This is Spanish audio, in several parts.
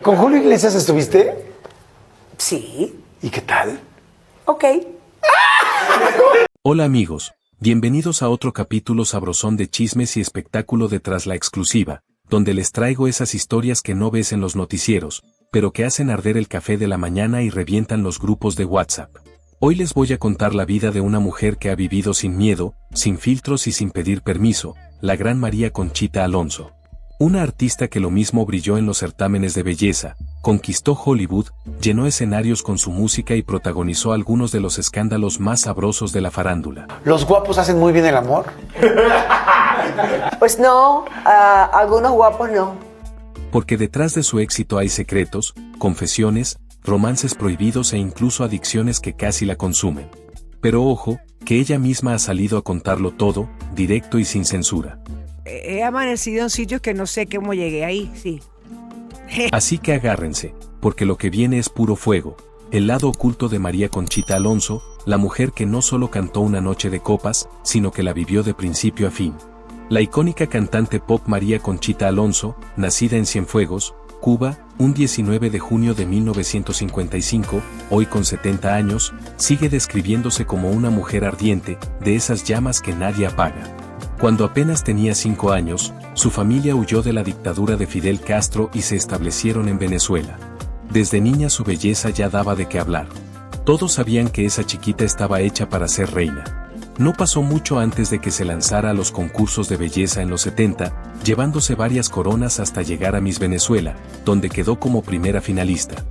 ¿Con Julio Iglesias estuviste? Sí. ¿Y qué tal? Ok. Hola amigos, bienvenidos a otro capítulo sabrosón de chismes y espectáculo de Tras la Exclusiva, donde les traigo esas historias que no ves en los noticieros, pero que hacen arder el café de la mañana y revientan los grupos de WhatsApp. Hoy les voy a contar la vida de una mujer que ha vivido sin miedo, sin filtros y sin pedir permiso, la gran María Conchita Alonso. Una artista que lo mismo brilló en los certámenes de belleza, conquistó Hollywood, llenó escenarios con su música y protagonizó algunos de los escándalos más sabrosos de la farándula. ¿Los guapos hacen muy bien el amor? Pues no, algunos guapos no. Porque detrás de su éxito hay secretos, confesiones, romances prohibidos e incluso adicciones que casi la consumen. Pero ojo, que ella misma ha salido a contarlo todo, directo y sin censura. He amanecido en sitios que no sé cómo llegué ahí, sí. Así que agárrense, porque lo que viene es puro fuego, el lado oculto de María Conchita Alonso, la mujer que no solo cantó una noche de copas, sino que la vivió de principio a fin. La icónica cantante pop María Conchita Alonso, nacida en Cienfuegos, Cuba, un 19 de junio de 1955, hoy con 70 años, sigue describiéndose como una mujer ardiente, de esas llamas que nadie apaga. Cuando apenas tenía 5 años, su familia huyó de la dictadura de Fidel Castro y se establecieron en Venezuela. Desde niña su belleza ya daba de qué hablar. Todos sabían que esa chiquita estaba hecha para ser reina. No pasó mucho antes de que se lanzara a los concursos de belleza en los 70, llevándose varias coronas hasta llegar a Miss Venezuela, donde quedó como primera finalista.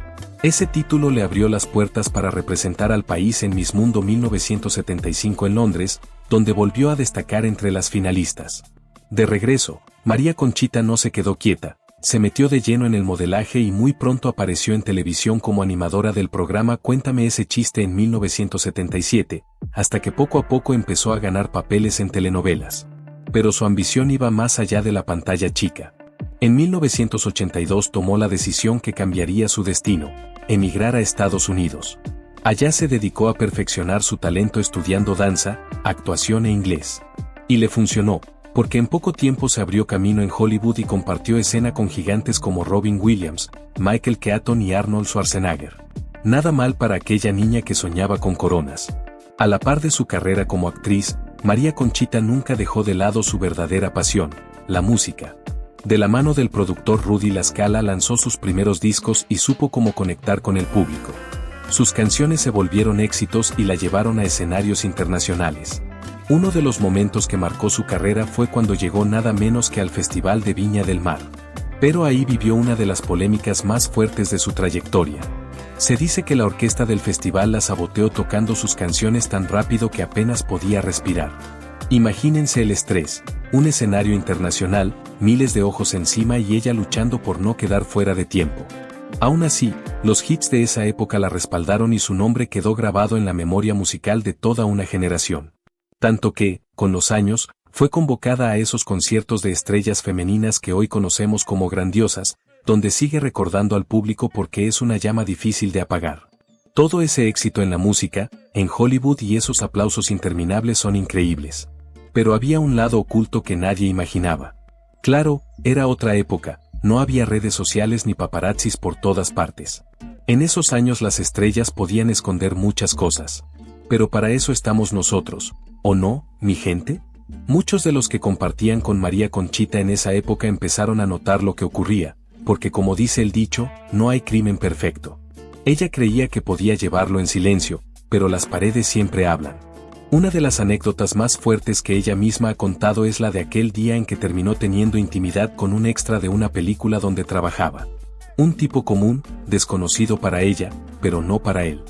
Ese título le abrió las puertas para representar al país en Miss Mundo 1975 en Londres, donde volvió a destacar entre las finalistas. De regreso, María Conchita no se quedó quieta, se metió de lleno en el modelaje y muy pronto apareció en televisión como animadora del programa Cuéntame ese chiste en 1977, hasta que poco a poco empezó a ganar papeles en telenovelas. Pero su ambición iba más allá de la pantalla chica. En 1982 tomó la decisión que cambiaría su destino, emigrar a Estados Unidos. Allá se dedicó a perfeccionar su talento estudiando danza, actuación e inglés. Y le funcionó, porque en poco tiempo se abrió camino en Hollywood y compartió escena con gigantes como Robin Williams, Michael Keaton y Arnold Schwarzenegger. Nada mal para aquella niña que soñaba con coronas. A la par de su carrera como actriz, María Conchita nunca dejó de lado su verdadera pasión, la música. De la mano del productor Rudy La Scala lanzó sus primeros discos y supo cómo conectar con el público. Sus canciones se volvieron éxitos y la llevaron a escenarios internacionales. Uno de los momentos que marcó su carrera fue cuando llegó nada menos que al Festival de Viña del Mar. Pero ahí vivió una de las polémicas más fuertes de su trayectoria. Se dice que la orquesta del festival la saboteó tocando sus canciones tan rápido que apenas podía respirar. Imagínense el estrés, un escenario internacional, miles de ojos encima y ella luchando por no quedar fuera de tiempo. Aún así, los hits de esa época la respaldaron y su nombre quedó grabado en la memoria musical de toda una generación. Tanto que, con los años, fue convocada a esos conciertos de estrellas femeninas que hoy conocemos como grandiosas, donde sigue recordando al público porque es una llama difícil de apagar. Todo ese éxito en la música, en Hollywood y esos aplausos interminables son increíbles. Pero había un lado oculto que nadie imaginaba. Claro, era otra época, no había redes sociales ni paparazzis por todas partes. En esos años las estrellas podían esconder muchas cosas. Pero para eso estamos nosotros, ¿o no, mi gente? Muchos de los que compartían con María Conchita en esa época empezaron a notar lo que ocurría, porque como dice el dicho, no hay crimen perfecto. Ella creía que podía llevarlo en silencio, pero las paredes siempre hablan. Una de las anécdotas más fuertes que ella misma ha contado es la de aquel día en que terminó teniendo intimidad con un extra de una película donde trabajaba. Un tipo común, desconocido para ella, pero no para él.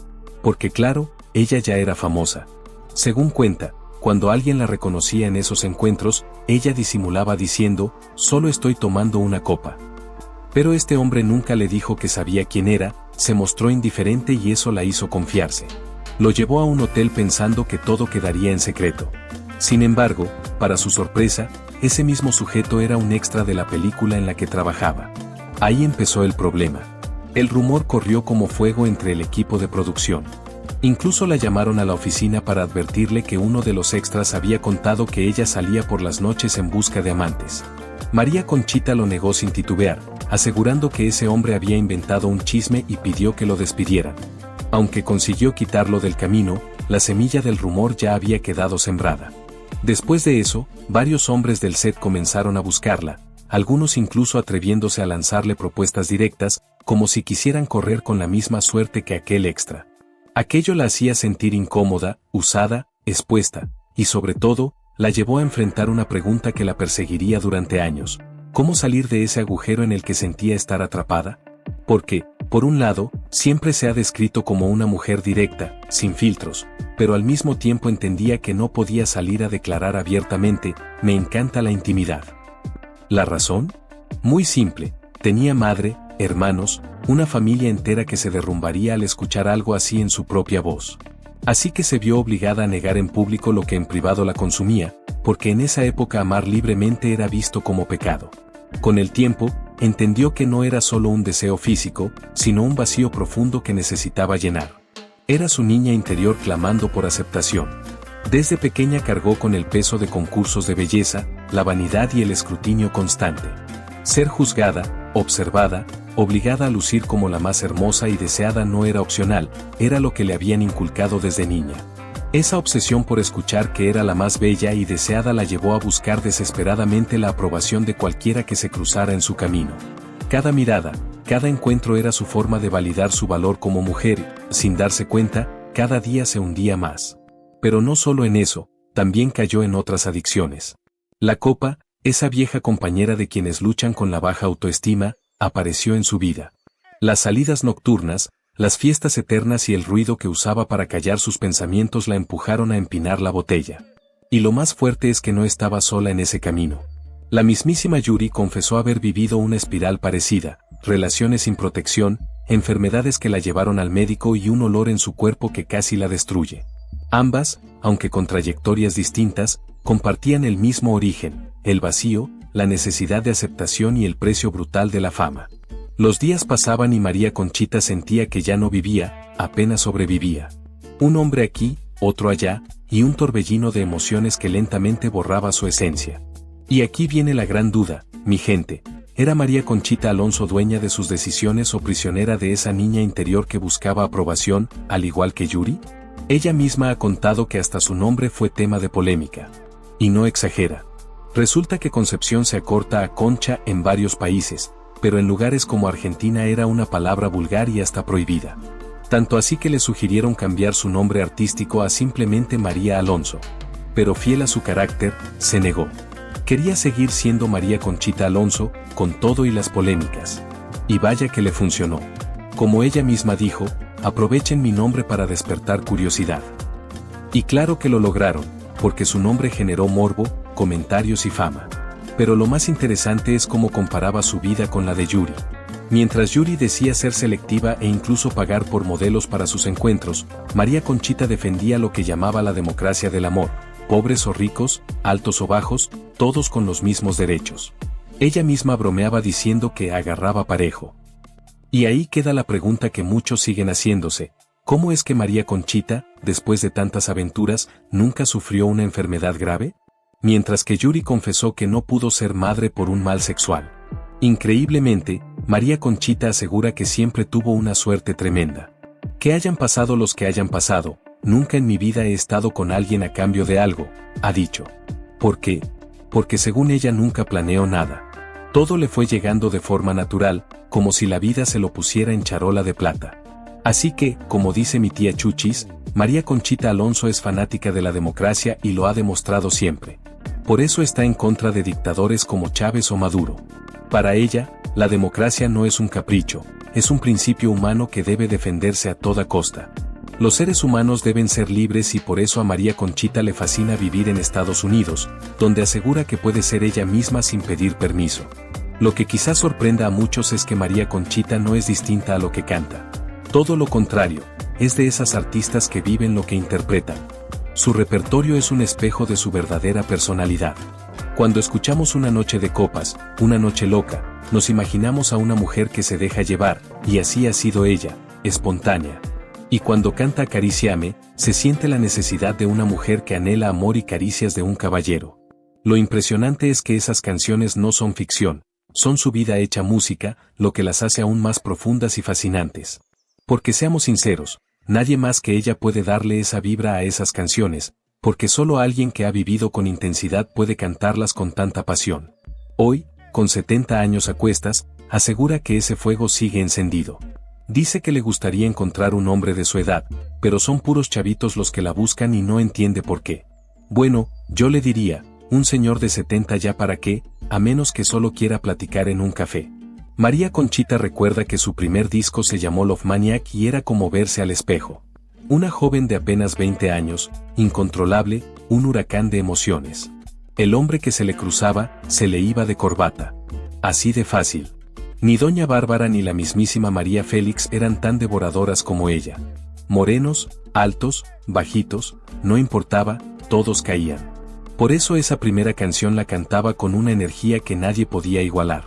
Porque claro, ella ya era famosa. Según cuenta, cuando alguien la reconocía en esos encuentros, ella disimulaba diciendo, solo estoy tomando una copa. Pero este hombre nunca le dijo que sabía quién era, se mostró indiferente y eso la hizo confiarse. Lo llevó a un hotel pensando que todo quedaría en secreto. Sin embargo, para su sorpresa, ese mismo sujeto era un extra de la película en la que trabajaba. Ahí empezó el problema. El rumor corrió como fuego entre el equipo de producción. Incluso la llamaron a la oficina para advertirle que uno de los extras había contado que ella salía por las noches en busca de amantes. María Conchita lo negó sin titubear, asegurando que ese hombre había inventado un chisme y pidió que lo despidieran. Aunque consiguió quitarlo del camino, la semilla del rumor ya había quedado sembrada. Después de eso, varios hombres del set comenzaron a buscarla, algunos incluso atreviéndose a lanzarle propuestas directas, como si quisieran correr con la misma suerte que aquel extra. Aquello la hacía sentir incómoda, usada, expuesta, y sobre todo, la llevó a enfrentar una pregunta que la perseguiría durante años: ¿cómo salir de ese agujero en el que sentía estar atrapada? Porque, por un lado, siempre se ha descrito como una mujer directa, sin filtros, pero al mismo tiempo entendía que no podía salir a declarar abiertamente: me encanta la intimidad. ¿La razón? Muy simple: tenía madre, hermanos, una familia entera que se derrumbaría al escuchar algo así en su propia voz. Así que se vio obligada a negar en público lo que en privado la consumía, porque en esa época amar libremente era visto como pecado. Con el tiempo, entendió que no era solo un deseo físico, sino un vacío profundo que necesitaba llenar. Era su niña interior clamando por aceptación. Desde pequeña cargó con el peso de concursos de belleza, la vanidad y el escrutinio constante. Ser juzgada, observada, obligada a lucir como la más hermosa y deseada no era opcional, era lo que le habían inculcado desde niña. Esa obsesión por escuchar que era la más bella y deseada la llevó a buscar desesperadamente la aprobación de cualquiera que se cruzara en su camino. Cada mirada, cada encuentro era su forma de validar su valor como mujer, sin darse cuenta, cada día se hundía más. Pero no solo en eso, también cayó en otras adicciones. La copa, esa vieja compañera de quienes luchan con la baja autoestima, apareció en su vida. Las salidas nocturnas, las fiestas eternas y el ruido que usaba para callar sus pensamientos la empujaron a empinar la botella. Y lo más fuerte es que no estaba sola en ese camino. La mismísima Yuri confesó haber vivido una espiral parecida: relaciones sin protección, enfermedades que la llevaron al médico y un olor en su cuerpo que casi la destruye. Ambas, aunque con trayectorias distintas, compartían el mismo origen: el vacío, la necesidad de aceptación y el precio brutal de la fama. Los días pasaban y María Conchita sentía que ya no vivía, apenas sobrevivía. Un hombre aquí, otro allá, y un torbellino de emociones que lentamente borraba su esencia. Y aquí viene la gran duda, mi gente: ¿era María Conchita Alonso dueña de sus decisiones o prisionera de esa niña interior que buscaba aprobación, al igual que Yuri? Ella misma ha contado que hasta su nombre fue tema de polémica. Y no exagera. Resulta que Concepción se acorta a Concha en varios países, pero en lugares como Argentina era una palabra vulgar y hasta prohibida. Tanto así que le sugirieron cambiar su nombre artístico a simplemente María Alonso. Pero fiel a su carácter, se negó. Quería seguir siendo María Conchita Alonso, con todo y las polémicas. Y vaya que le funcionó. Como ella misma dijo: aprovechen mi nombre para despertar curiosidad. Y claro que lo lograron, porque su nombre generó morbo, comentarios y fama. Pero lo más interesante es cómo comparaba su vida con la de Yuri. Mientras Yuri decía ser selectiva e incluso pagar por modelos para sus encuentros, María Conchita defendía lo que llamaba la democracia del amor: pobres o ricos, altos o bajos, todos con los mismos derechos. Ella misma bromeaba diciendo que agarraba parejo. Y ahí queda la pregunta que muchos siguen haciéndose: ¿cómo es que María Conchita, después de tantas aventuras, nunca sufrió una enfermedad grave? Mientras que Yuri confesó que no pudo ser madre por un mal sexual. Increíblemente, María Conchita asegura que siempre tuvo una suerte tremenda. Que hayan pasado los que hayan pasado, nunca en mi vida he estado con alguien a cambio de algo, ha dicho. ¿Por qué? Porque según ella nunca planeó nada. Todo le fue llegando de forma natural, como si la vida se lo pusiera en charola de plata. Así que, como dice mi tía Chuchis, María Conchita Alonso es fanática de la democracia y lo ha demostrado siempre. Por eso está en contra de dictadores como Chávez o Maduro. Para ella, la democracia no es un capricho, es un principio humano que debe defenderse a toda costa. Los seres humanos deben ser libres y por eso a María Conchita le fascina vivir en Estados Unidos, donde asegura que puede ser ella misma sin pedir permiso. Lo que quizás sorprenda a muchos es que María Conchita no es distinta a lo que canta. Todo lo contrario, es de esas artistas que viven lo que interpretan. Su repertorio es un espejo de su verdadera personalidad. Cuando escuchamos Una noche de copas, Una noche loca, nos imaginamos a una mujer que se deja llevar, y así ha sido ella, espontánea. Y cuando canta Acaríciame, se siente la necesidad de una mujer que anhela amor y caricias de un caballero. Lo impresionante es que esas canciones no son ficción, son su vida hecha música, lo que las hace aún más profundas y fascinantes. Porque seamos sinceros, nadie más que ella puede darle esa vibra a esas canciones, porque solo alguien que ha vivido con intensidad puede cantarlas con tanta pasión. Hoy, con 70 años a cuestas, asegura que ese fuego sigue encendido. Dice que le gustaría encontrar un hombre de su edad, pero son puros chavitos los que la buscan y no entiende por qué. Bueno, yo le diría, un señor de 70 ya para qué, a menos que solo quiera platicar en un café. María Conchita recuerda que su primer disco se llamó Love Maniac y era como verse al espejo. Una joven de apenas 20 años, incontrolable, un huracán de emociones. El hombre que se le cruzaba, se le iba de corbata. Así de fácil. Ni doña Bárbara ni la mismísima María Félix eran tan devoradoras como ella. Morenos, altos, bajitos, no importaba, todos caían. Por eso esa primera canción la cantaba con una energía que nadie podía igualar.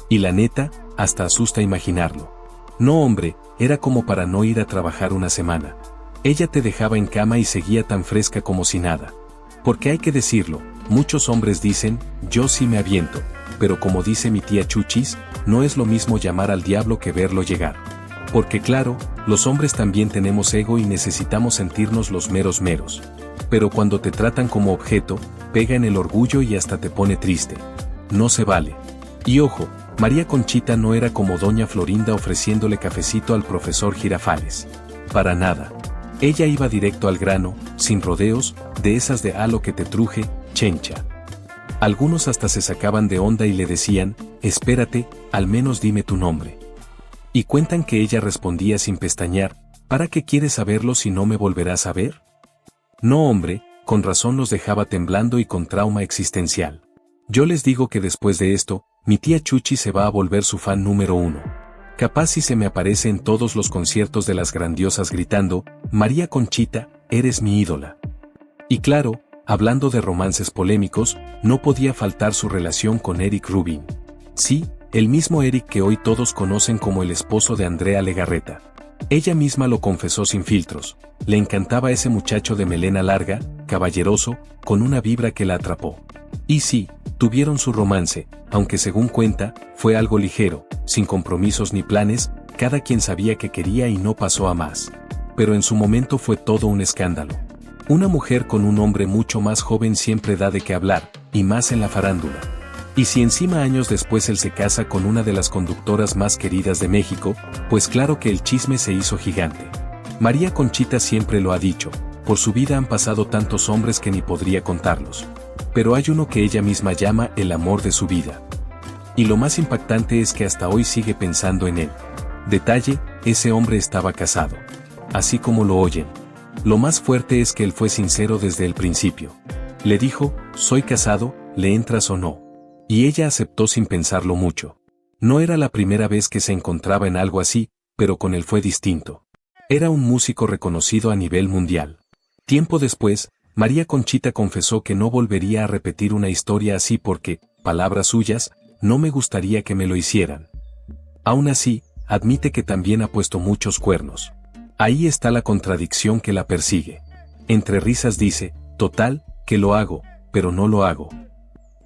Y la neta, hasta asusta imaginarlo. No hombre, era como para no ir a trabajar una semana. Ella te dejaba en cama y seguía tan fresca como si nada. Porque hay que decirlo, muchos hombres dicen, yo sí me aviento, pero como dice mi tía Chuchis, no es lo mismo llamar al diablo que verlo llegar. Porque claro, los hombres también tenemos ego y necesitamos sentirnos los meros meros. Pero cuando te tratan como objeto, pega en el orgullo y hasta te pone triste. No se vale. Y ojo, María Conchita no era como doña Florinda ofreciéndole cafecito al profesor Girafales. Para nada. Ella iba directo al grano, sin rodeos, de esas de a lo que te truje, chencha. Algunos hasta se sacaban de onda y le decían, espérate, al menos dime tu nombre. Y cuentan que ella respondía sin pestañear, ¿para qué quieres saberlo si no me volverás a ver? No hombre, con razón los dejaba temblando y con trauma existencial. Yo les digo que después de esto, mi tía Chuchi se va a volver su fan número 1. Capaz si se me aparece en todos los conciertos de las grandiosas gritando, María Conchita, eres mi ídola. Y claro, hablando de romances polémicos, no podía faltar su relación con Eric Rubin. Sí, el mismo Eric que hoy todos conocen como el esposo de Andrea Legarreta. Ella misma lo confesó sin filtros, le encantaba ese muchacho de melena larga, caballeroso, con una vibra que la atrapó. Y sí, tuvieron su romance, aunque según cuenta, fue algo ligero, sin compromisos ni planes, cada quien sabía que quería y no pasó a más. Pero en su momento fue todo un escándalo. Una mujer con un hombre mucho más joven siempre da de qué hablar, y más en la farándula. Y si encima años después él se casa con una de las conductoras más queridas de México, pues claro que el chisme se hizo gigante. María Conchita siempre lo ha dicho, por su vida han pasado tantos hombres que ni podría contarlos. Pero hay uno que ella misma llama el amor de su vida. Y lo más impactante es que hasta hoy sigue pensando en él. Detalle, ese hombre estaba casado. Así como lo oyen. Lo más fuerte es que él fue sincero desde el principio. Le dijo, soy casado, ¿le entras o no? Y ella aceptó sin pensarlo mucho. No era la primera vez que se encontraba en algo así, pero con él fue distinto. Era un músico reconocido a nivel mundial. Tiempo después, María Conchita confesó que no volvería a repetir una historia así porque, palabras suyas, no me gustaría que me lo hicieran. Aún así, admite que también ha puesto muchos cuernos. Ahí está la contradicción que la persigue. Entre risas dice, total, que lo hago, pero no lo hago.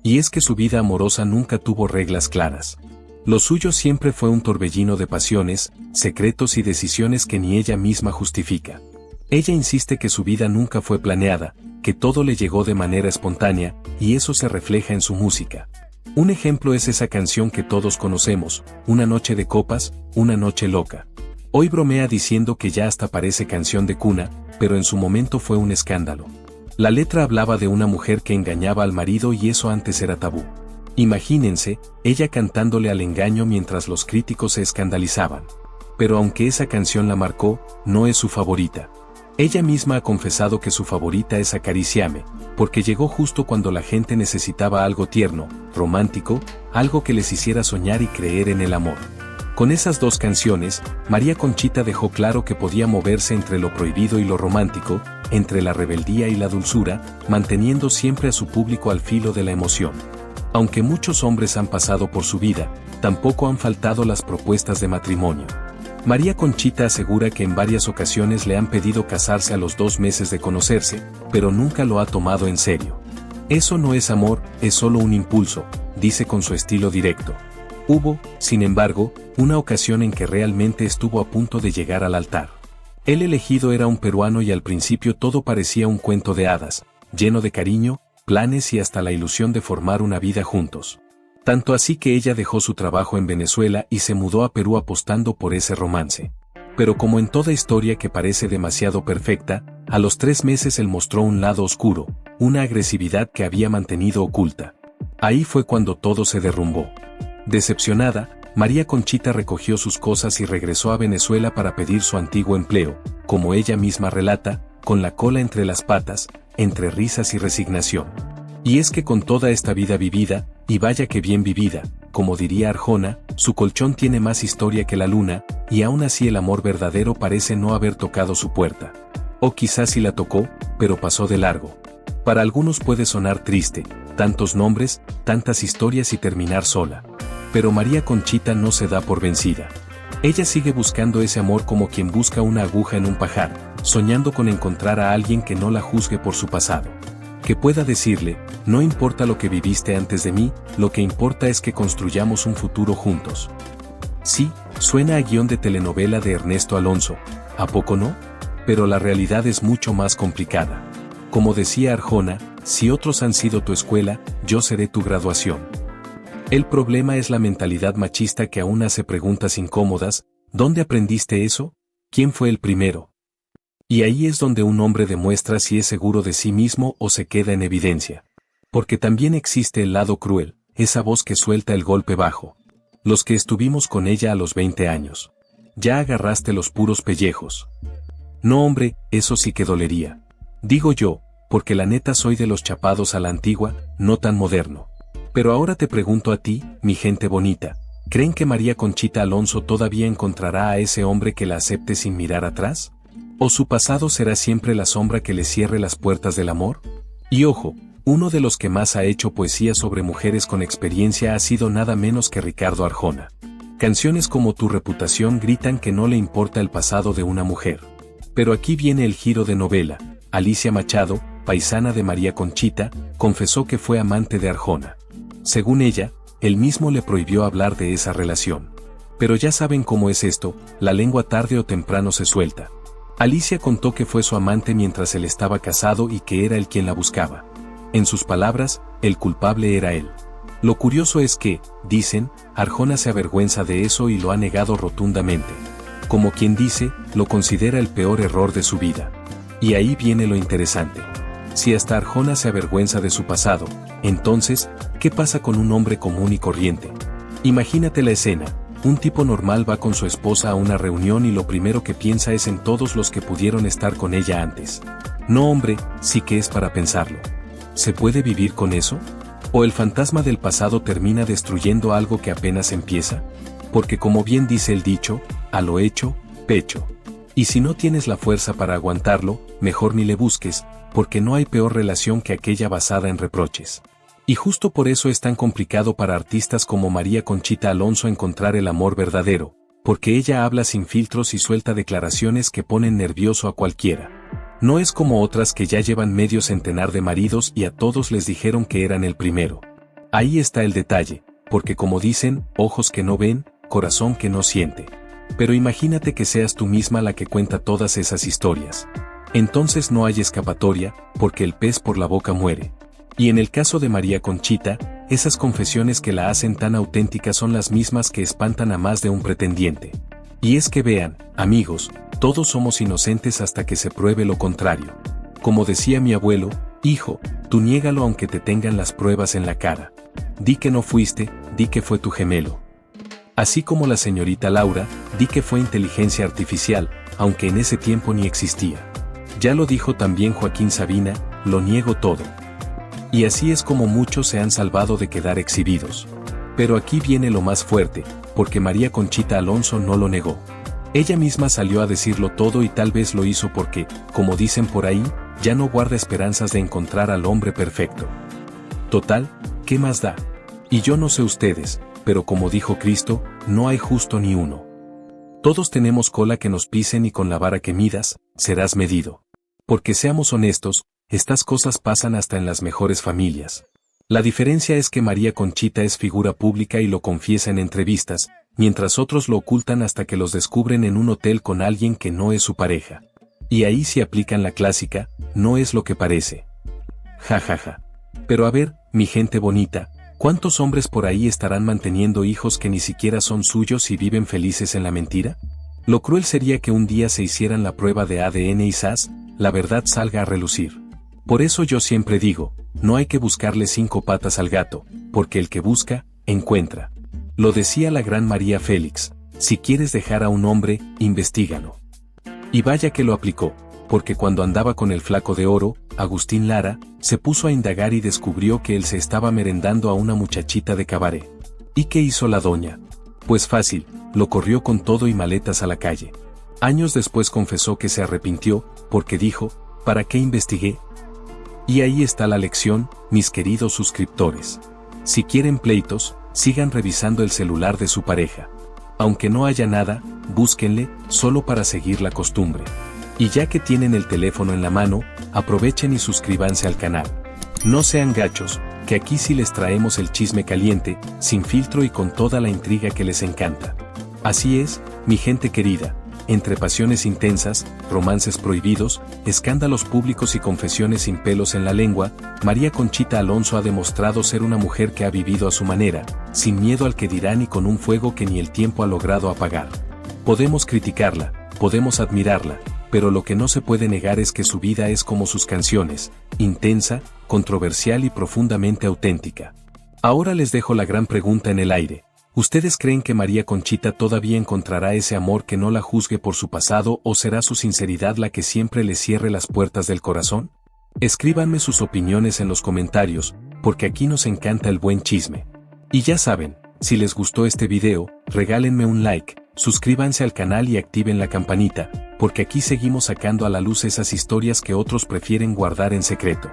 Y es que su vida amorosa nunca tuvo reglas claras. Lo suyo siempre fue un torbellino de pasiones, secretos y decisiones que ni ella misma justifica. Ella insiste que su vida nunca fue planeada, que todo le llegó de manera espontánea, y eso se refleja en su música. Un ejemplo es esa canción que todos conocemos, Una noche de copas, una noche loca. Hoy bromea diciendo que ya hasta parece canción de cuna, pero en su momento fue un escándalo. La letra hablaba de una mujer que engañaba al marido y eso antes era tabú. Imagínense, ella cantándole al engaño mientras los críticos se escandalizaban. Pero aunque esa canción la marcó, no es su favorita. Ella misma ha confesado que su favorita es Acariciame, porque llegó justo cuando la gente necesitaba algo tierno, romántico, algo que les hiciera soñar y creer en el amor. Con esas dos canciones, María Conchita dejó claro que podía moverse entre lo prohibido y lo romántico, entre la rebeldía y la dulzura, manteniendo siempre a su público al filo de la emoción. Aunque muchos hombres han pasado por su vida, tampoco han faltado las propuestas de matrimonio. María Conchita asegura que en varias ocasiones le han pedido casarse a los 2 meses de conocerse, pero nunca lo ha tomado en serio. Eso no es amor, es solo un impulso, dice con su estilo directo. Hubo, sin embargo, una ocasión en que realmente estuvo a punto de llegar al altar. El elegido era un peruano y al principio todo parecía un cuento de hadas, lleno de cariño, planes y hasta la ilusión de formar una vida juntos. Tanto así que ella dejó su trabajo en Venezuela y se mudó a Perú apostando por ese romance. Pero como en toda historia que parece demasiado perfecta, a los 3 meses él mostró un lado oscuro, una agresividad que había mantenido oculta. Ahí fue cuando todo se derrumbó. Decepcionada, María Conchita recogió sus cosas y regresó a Venezuela para pedir su antiguo empleo, como ella misma relata, con la cola entre las patas, entre risas y resignación. Y es que con toda esta vida vivida, y vaya que bien vivida, como diría Arjona, su colchón tiene más historia que la luna, y aún así el amor verdadero parece no haber tocado su puerta. O quizás sí la tocó, pero pasó de largo. Para algunos puede sonar triste, tantos nombres, tantas historias y terminar sola. Pero María Conchita no se da por vencida. Ella sigue buscando ese amor como quien busca una aguja en un pajar, soñando con encontrar a alguien que no la juzgue por su pasado. Que pueda decirle, no importa lo que viviste antes de mí, lo que importa es que construyamos un futuro juntos. Sí, suena a guión de telenovela de Ernesto Alonso, ¿a poco no? Pero la realidad es mucho más complicada. Como decía Arjona, si otros han sido tu escuela, yo seré tu graduación. El problema es la mentalidad machista que aún hace preguntas incómodas, ¿dónde aprendiste eso? ¿Quién fue el primero? Y ahí es donde un hombre demuestra si es seguro de sí mismo o se queda en evidencia. Porque también existe el lado cruel, esa voz que suelta el golpe bajo. Los que estuvimos con ella a los 20 años. Ya agarraste los puros pellejos. No hombre, eso sí que dolería. Digo yo, porque la neta soy de los chapados a la antigua, no tan moderno. Pero ahora te pregunto a ti, mi gente bonita, ¿creen que María Conchita Alonso todavía encontrará a ese hombre que la acepte sin mirar atrás? ¿O su pasado será siempre la sombra que le cierre las puertas del amor? Y ojo, uno de los que más ha hecho poesía sobre mujeres con experiencia ha sido nada menos que Ricardo Arjona. Canciones como Tu reputación gritan que no le importa el pasado de una mujer. Pero aquí viene el giro de novela. Alicia Machado, paisana de María Conchita, confesó que fue amante de Arjona. Según ella, él mismo le prohibió hablar de esa relación. Pero ya saben cómo es esto, la lengua tarde o temprano se suelta. Alicia contó que fue su amante mientras él estaba casado y que era él quien la buscaba. En sus palabras, el culpable era él. Lo curioso es que, dicen, Arjona se avergüenza de eso y lo ha negado rotundamente. Como quien dice, lo considera el peor error de su vida. Y ahí viene lo interesante. Si hasta Arjona se avergüenza de su pasado, entonces, ¿qué pasa con un hombre común y corriente? Imagínate la escena. Un tipo normal va con su esposa a una reunión y lo primero que piensa es en todos los que pudieron estar con ella antes. No hombre, sí que es para pensarlo. ¿Se puede vivir con eso? ¿O el fantasma del pasado termina destruyendo algo que apenas empieza? Porque como bien dice el dicho, a lo hecho, pecho. Y si no tienes la fuerza para aguantarlo, mejor ni le busques, porque no hay peor relación que aquella basada en reproches. Y justo por eso es tan complicado para artistas como María Conchita Alonso encontrar el amor verdadero, porque ella habla sin filtros y suelta declaraciones que ponen nervioso a cualquiera. No es como otras que ya llevan medio centenar de maridos y a todos les dijeron que eran el primero. Ahí está el detalle, porque como dicen, ojos que no ven, corazón que no siente. Pero imagínate que seas tú misma la que cuenta todas esas historias. Entonces no hay escapatoria, porque el pez por la boca muere. Y en el caso de María Conchita, esas confesiones que la hacen tan auténticas son las mismas que espantan a más de un pretendiente. Y es que vean, amigos, todos somos inocentes hasta que se pruebe lo contrario. Como decía mi abuelo, hijo, tú niégalo aunque te tengan las pruebas en la cara. Di que no fuiste, di que fue tu gemelo. Así como la señorita Laura, di que fue inteligencia artificial, aunque en ese tiempo ni existía. Ya lo dijo también Joaquín Sabina, lo niego todo. Y así es como muchos se han salvado de quedar exhibidos. Pero aquí viene lo más fuerte, porque María Conchita Alonso no lo negó. Ella misma salió a decirlo todo y tal vez lo hizo porque, como dicen por ahí, ya no guarda esperanzas de encontrar al hombre perfecto. Total, ¿qué más da? Y yo no sé ustedes, pero como dijo Cristo, no hay justo ni uno. Todos tenemos cola que nos pisen y con la vara que midas, serás medido. Porque seamos honestos, estas cosas pasan hasta en las mejores familias. La diferencia es que María Conchita es figura pública y lo confiesa en entrevistas, mientras otros lo ocultan hasta que los descubren en un hotel con alguien que no es su pareja. Y ahí sí aplican la clásica, no es lo que parece. Ja ja ja. Pero a ver, mi gente bonita, ¿cuántos hombres por ahí estarán manteniendo hijos que ni siquiera son suyos y viven felices en la mentira? Lo cruel sería que un día se hicieran la prueba de ADN y ¡zas!, la verdad salga a relucir. Por eso yo siempre digo, no hay que buscarle 5 patas al gato, porque el que busca, encuentra. Lo decía la gran María Félix, si quieres dejar a un hombre, investígalo. Y vaya que lo aplicó, porque cuando andaba con el flaco de oro, Agustín Lara, se puso a indagar y descubrió que él se estaba merendando a una muchachita de cabaret. ¿Y qué hizo la doña? Pues fácil, lo corrió con todo y maletas a la calle. Años después confesó que se arrepintió, porque dijo, ¿para qué investigué? Y ahí está la lección, mis queridos suscriptores. Si quieren pleitos, sigan revisando el celular de su pareja. Aunque no haya nada, búsquenle, solo para seguir la costumbre. Y ya que tienen el teléfono en la mano, aprovechen y suscríbanse al canal. No sean gachos, que aquí sí les traemos el chisme caliente, sin filtro y con toda la intriga que les encanta. Así es, mi gente querida, entre pasiones intensas, romances prohibidos, escándalos públicos y confesiones sin pelos en la lengua, María Conchita Alonso ha demostrado ser una mujer que ha vivido a su manera, sin miedo al que dirán y con un fuego que ni el tiempo ha logrado apagar. Podemos criticarla, podemos admirarla, pero lo que no se puede negar es que su vida es como sus canciones, intensa, controversial y profundamente auténtica. Ahora les dejo la gran pregunta en el aire. ¿Ustedes creen que María Conchita todavía encontrará ese amor que no la juzgue por su pasado o será su sinceridad la que siempre le cierre las puertas del corazón? Escríbanme sus opiniones en los comentarios, porque aquí nos encanta el buen chisme. Y ya saben, si les gustó este video, regálenme un like, suscríbanse al canal y activen la campanita, porque aquí seguimos sacando a la luz esas historias que otros prefieren guardar en secreto.